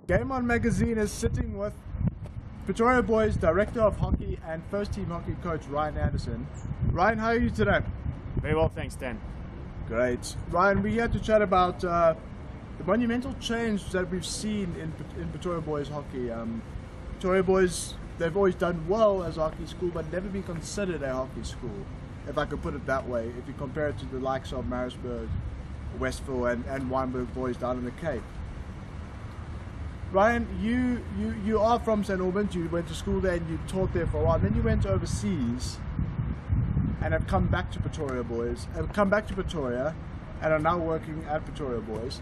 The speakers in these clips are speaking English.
Game On Magazine is sitting with Pretoria Boys Director of Hockey and First Team Hockey Coach Ryan Anderson. Ryan, how are you today? Very well, thanks, Dan. Great. Ryan, we're here to chat about the monumental change that we've seen in Pretoria Boys hockey. Pretoria Boys, they've always done well as a hockey school, but never been considered a hockey school, if I could put it that way, if you compare it to the likes of Maritzburg, Westville and Wynberg Boys down in the Cape. Ryan, you are from St. Albans. You went to school there and you taught there for a while. Then you went overseas and have come back to Pretoria Boys, have come back to Pretoria and are now working at Pretoria Boys.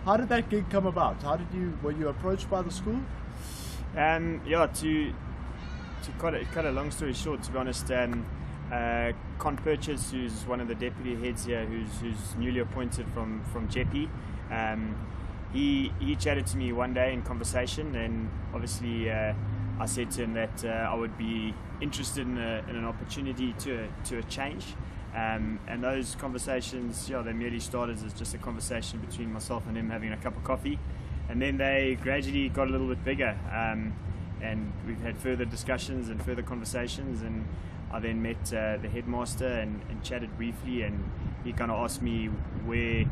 How did that gig come about? Were you approached by the school? Yeah, to cut a long story short, to be honest, Con Purchase, who's one of the deputy heads here, who's newly appointed from JEPI, he chatted to me one day in conversation, and obviously I said to him that I would be interested in an opportunity to a change, and those conversations, they merely started as just a conversation between myself and him having a cup of coffee, and then they gradually got a little bit bigger, and we've had further discussions and further conversations, and I then met the headmaster and chatted briefly, and he kind of asked me where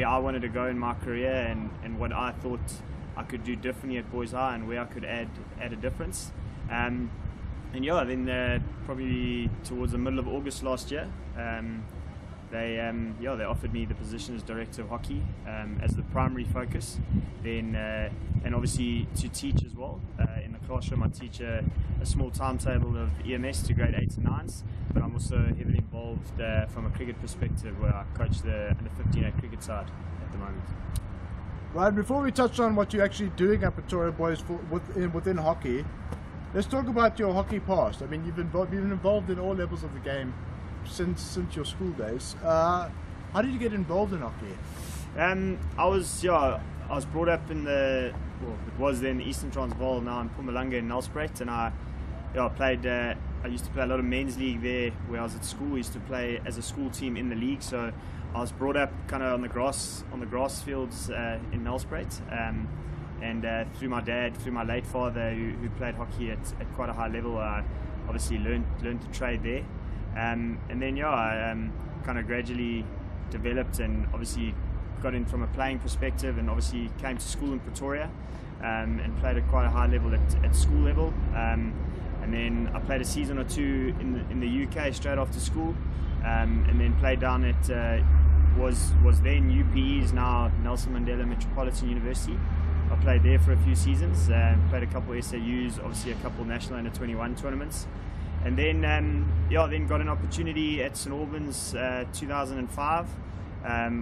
I wanted to go in my career and what I thought I could do differently at Boys High and where I could add a difference. And then probably towards the middle of August last year, they offered me the position as director of hockey as the primary focus. Then and obviously to teach as well. In the classroom, I teach a small timetable of EMS to grade 8s and 9s, but I'm also heavily involved from a cricket perspective, where I coach the under 15 cricket side at the moment. Right, before we touch on what you're actually doing at Pretoria Boys within hockey, let's talk about your hockey past. I mean, you've been involved in all levels of the game since your school days. How did you get involved in hockey? I was brought up in it was then Eastern Transvaal, now in Mpumalanga in Nelspruit, and I played. I used to play a lot of men's league there where I was at school. I used to play as a school team in the league, so I was brought up kind of on the grass fields in Nelspruit, and through my dad, through my late father, who played hockey at quite a high level, I obviously learned to trade there, and then I kind of gradually developed and obviously got in from a playing perspective, and obviously came to school in Pretoria and played at quite a high level at school level, and then I played a season or two in the UK straight after school, and then played down at was then UPE's, now Nelson Mandela Metropolitan University. I played there for a few seasons, played a couple of SAUs, obviously a couple of national under 21 tournaments, and then then got an opportunity at St Albans 2005,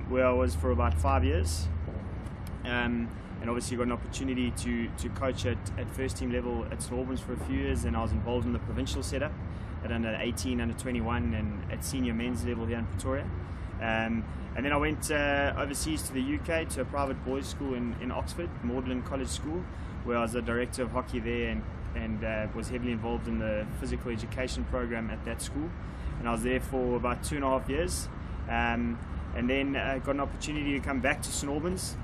where I was for about 5 years, and obviously got an opportunity to coach at first team level at St Albans for a few years, and I was involved in the provincial setup at under 18, under 21, and at senior men's level here in Pretoria. And then I went overseas to the UK to a private boys' school in Oxford, Magdalen College School, where I was the director of hockey there, and was heavily involved in the physical education program at that school. And I was there for about 2.5 years, and then got an opportunity to come back to St Albans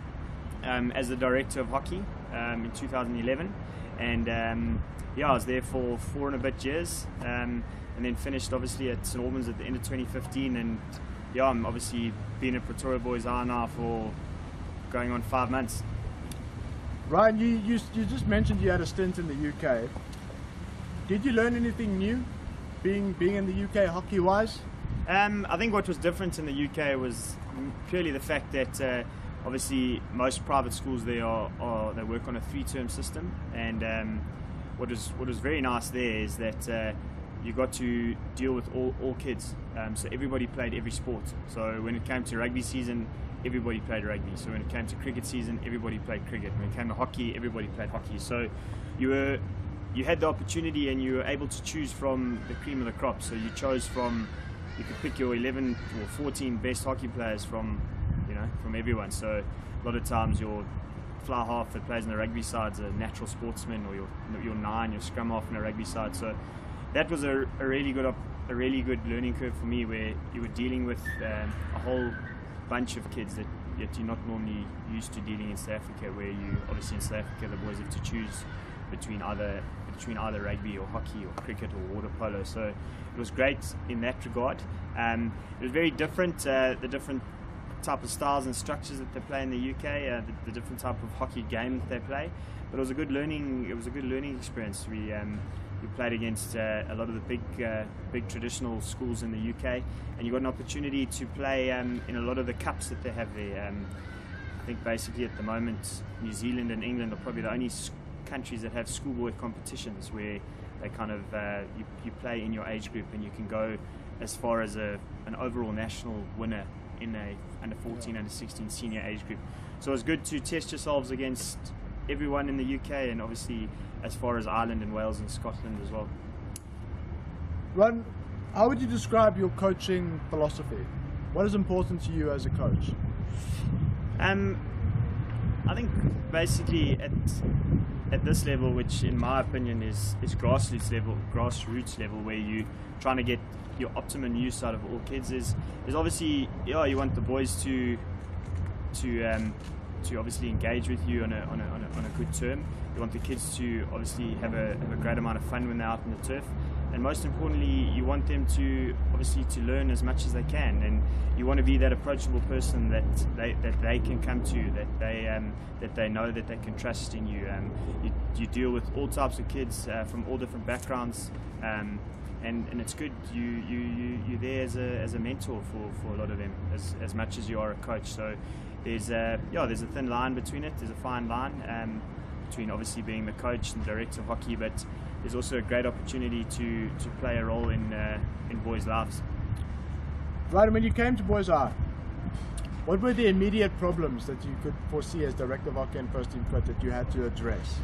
as the director of hockey in 2011, and I was there for 4 and a bit years, and then finished obviously at St Albans at the end of 2015, and I'm obviously been at Pretoria Boys High now for going on 5 months. Ryan, you just mentioned you had a stint in the UK. Did you learn anything new being in the UK hockey-wise? I think what was different in the UK was purely the fact that obviously most private schools there they work on a 3-term system, and what was very nice there is that you got to deal with all kids, so everybody played every sport. So when it came to rugby season, everybody played rugby. So when it came to cricket season, everybody played cricket. When it came to hockey, everybody played hockey. So you had the opportunity, and you were able to choose from the cream of the crop. So you could pick your 11 or 14 best hockey players from everyone. So a lot of times your fly half that plays in the rugby side is a natural sportsman, or your 9, your scrum half in a rugby side. So that was a really good learning curve for me, where you were dealing with a whole bunch of kids that you're not normally used to dealing in South Africa, where you obviously in South Africa the boys have to choose between either rugby or hockey or cricket or water polo. So it was great in that regard. It was very different, the different type of styles and structures that they play in the UK, the different type of hockey game that they play. But it was a good learning experience. We played against a lot of the big traditional schools in the UK, and you got an opportunity to play in a lot of the cups that they have there. I think basically at the moment New Zealand and England are probably the only countries that have schoolboy competitions where they kind of you play in your age group and you can go as far as an overall national winner in a under 14, under 16 senior age group. So it was good to test yourselves against everyone in the UK, and obviously as far as Ireland and Wales and Scotland as well. Ron, how would you describe your coaching philosophy? What is important to you as a coach? I think basically at this level, which in my opinion is grassroots level, where you trying to get your optimum use out of all kids, is obviously, yeah, you want the boys to obviously engage with you on a good term. You want the kids to obviously have a great amount of fun when they're out on the turf, and most importantly, you want them to obviously to learn as much as they can, and you want to be that approachable person that they can come to, that they know that they can trust in you. You deal with all types of kids from all different backgrounds, and it's good you're there as a mentor for a lot of them as much as you are a coach. So there's a thin line between it. There's a fine line between obviously being the coach and director of hockey, but there's also a great opportunity to play a role in boys' lives. Right, when you came to Boys High, what were the immediate problems that you could foresee as director of hockey and first team coach that you had to address?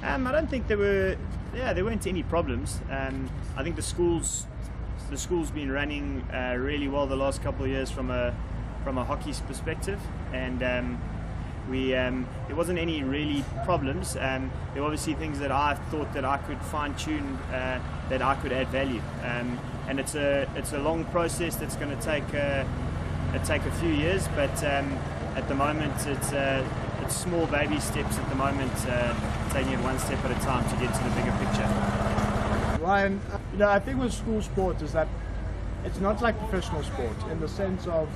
I don't think there weren't any problems. I think the school's been running really well the last couple of years from a hockey's perspective, and there wasn't any really problems. There were obviously things that I thought that I could fine tune, that I could add value, and it's a long process that's going to take a few years, but at the moment it's small baby steps at the moment, taking it one step at a time to get to the bigger picture. Ryan, I think with school sport is that it's not like professional sport in the sense of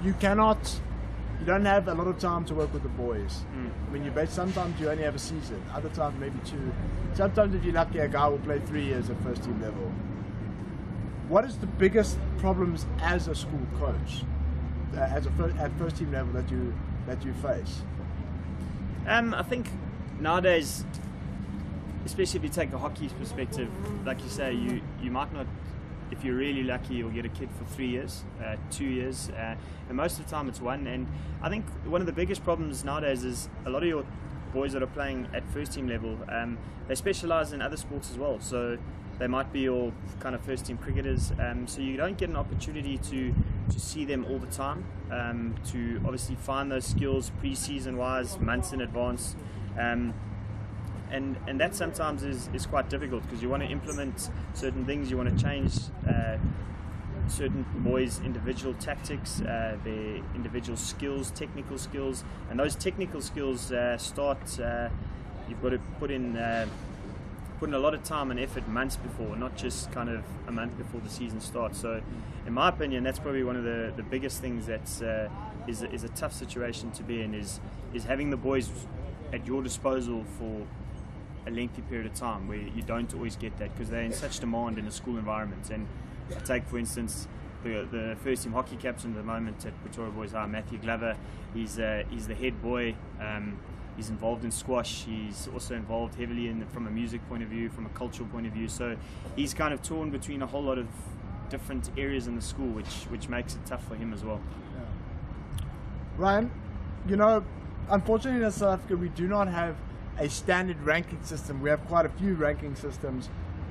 you don't have a lot of time to work with the boys. I mean, sometimes you only have a season, other times maybe 2. Sometimes if you're lucky, a guy will play 3 years at first team level. What is the biggest problems as a school coach, at first team level that you face? I think nowadays, especially if you take a hockey perspective, like you say, you might not, if you're really lucky, you'll get a kid for 3 years, 2 years, and most of the time it's 1. And I think one of the biggest problems nowadays is a lot of your boys that are playing at first team level, they specialise in other sports as well. So they might be all kind of first team cricketers, so you don't get an opportunity to see them all the time, to obviously find those skills pre-season wise, months in advance. And that sometimes is quite difficult, because you want to implement certain things, you want to change certain boys' individual tactics, their individual skills, technical skills, and those technical skills you've got to put in a lot of time and effort months before, not just kind of a month before the season starts. So in my opinion, that's probably one of the biggest things that's is a tough situation to be in, is having the boys at your disposal for a lengthy period of time, where you don't always get that because they're in such demand in a school environment. And take for instance the first team hockey captain at the moment at Pretoria Boys High, Matthew Glover. He's the head boy. He's involved in squash. He's also involved heavily from a music point of view, from a cultural point of view. So he's kind of torn between a whole lot of different areas in the school, which makes it tough for him as well. Yeah. Ryan, unfortunately in South Africa we do not have a standard ranking system. We have quite a few ranking systems,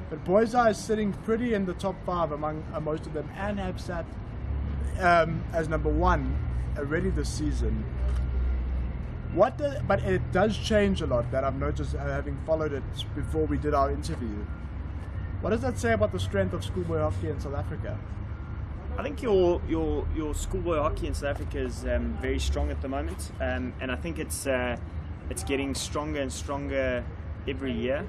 but Boys High is sitting pretty in the top 5 among most of them, and have sat as number 1 already this season. But it does change a lot, that I've noticed, having followed it before we did our interview. What does that say about the strength of schoolboy hockey in South Africa? I think your schoolboy hockey in South Africa is very strong at the moment, and I think it's getting stronger and stronger every year.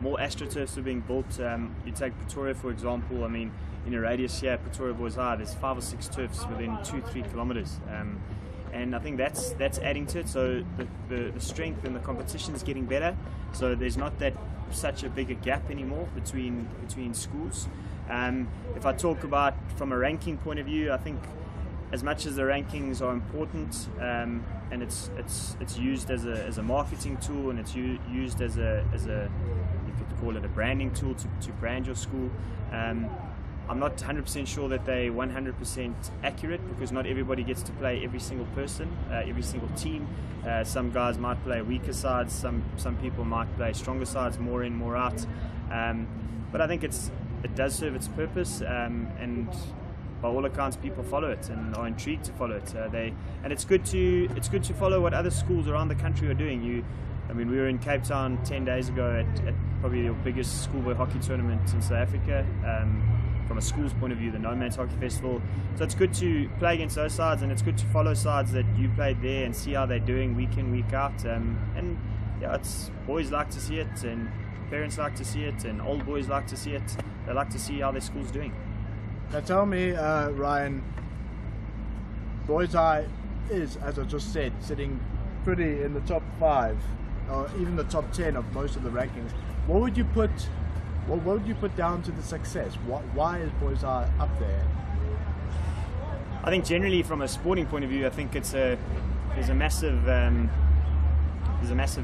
More AstroTurfs are being built. You take Pretoria for example. I mean, in a radius here, Pretoria Boys High, there's 5 or 6 turfs within 2-3 kilometers, and I think that's adding to it. So the strength and the competition is getting better. So there's not such a bigger gap anymore between schools. If I talk about from a ranking point of view, I think as much as the rankings are important, and it's used as a marketing tool, and it's used as a you could call it a branding tool to brand your school. I'm not 100% sure that they're 100% accurate, because not everybody gets to play every single person, every single team. Some guys might play weaker sides, some people might play stronger sides, more in, more out. But I think it does serve its purpose, and by all accounts, people follow it and are intrigued to follow it. And it's good to follow what other schools around the country are doing. I mean, we were in Cape Town 10 days ago at probably the biggest schoolboy hockey tournament in South Africa. From a school's point of view, the Nomads Hockey Festival. So it's good to play against those sides, and it's good to follow sides that you played there and see how they're doing week in, week out. And yeah, boys like to see it, and parents like to see it, and old boys like to see it. They like to see how their school's doing. Now tell me, Ryan, Boys High is, as I just said, sitting pretty in the top 5, or even the top 10 of most of the rankings. What would you put down to the success? Why is Boys High up there? I think generally, from a sporting point of view, I think there's a massive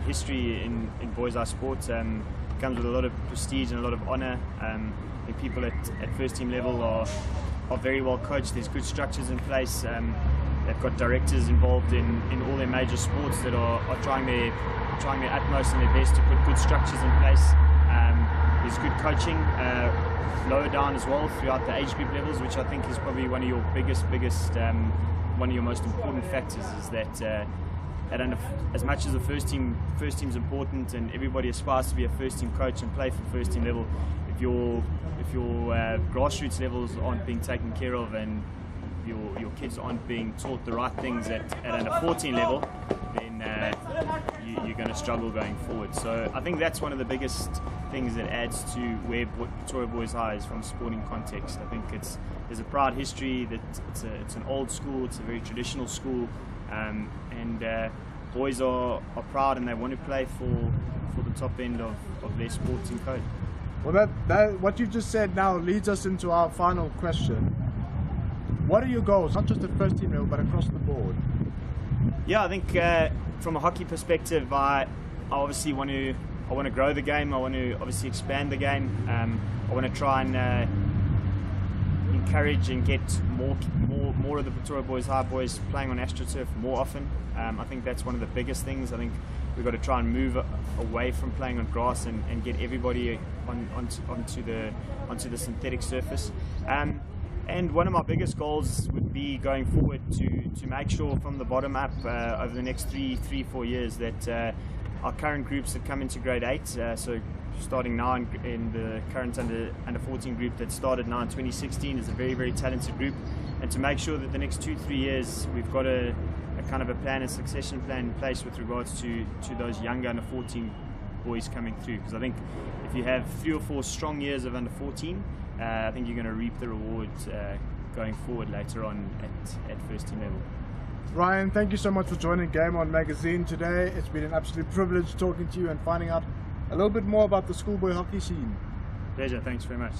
history in Boys High sport. It comes with a lot of prestige and a lot of honour. The people at first team level are very well coached. There's good structures in place. They've got directors involved in all their major sports that are trying their utmost and their best to put good structures in place. There's good coaching lower down as well throughout the age group levels, which I think is probably one of your biggest one of your most important factors, is that as much as the first team's important and everybody aspires to be a first team coach and play for first team level, if your grassroots levels aren't being taken care of, and your kids aren't being taught the right things at under 14 level, then you're going to struggle going forward. So I think that's one of the biggest things that adds to where Pretoria Boys High is from a sporting context. I think there's a proud history, that it's an old school, it's a very traditional school, and boys are proud, and they want to play for the top end of their sporting code. Well, that what you've just said now leads us into our final question. What are your goals, not just at first team level, but across the board? Yeah, I think from a hockey perspective, I obviously want to grow the game. I want to obviously expand the game. I want to try and encourage and get more of the Pretoria Boys High boys playing on AstroTurf more often. I think that's one of the biggest things. I think we've got to try and move away from playing on grass and get everybody onto the synthetic surface. And one of my biggest goals would be going forward to make sure from the bottom up over the next 3-4 years that our current groups that come into grade 8, so starting now in the current under 14 group that started now in 2016, is a very, very talented group, and to make sure that the next 2-3 years we've got a kind of a plan, a succession plan in place with regards to those younger under 14 boys coming through. Because I think if you have 3 or 4 strong years of under 14, I think you're going to reap the rewards going forward later on at first team level. Ryan, thank you so much for joining Game On Magazine today. It's been an absolute privilege talking to you and finding out a little bit more about the schoolboy hockey scene. Pleasure, thanks very much.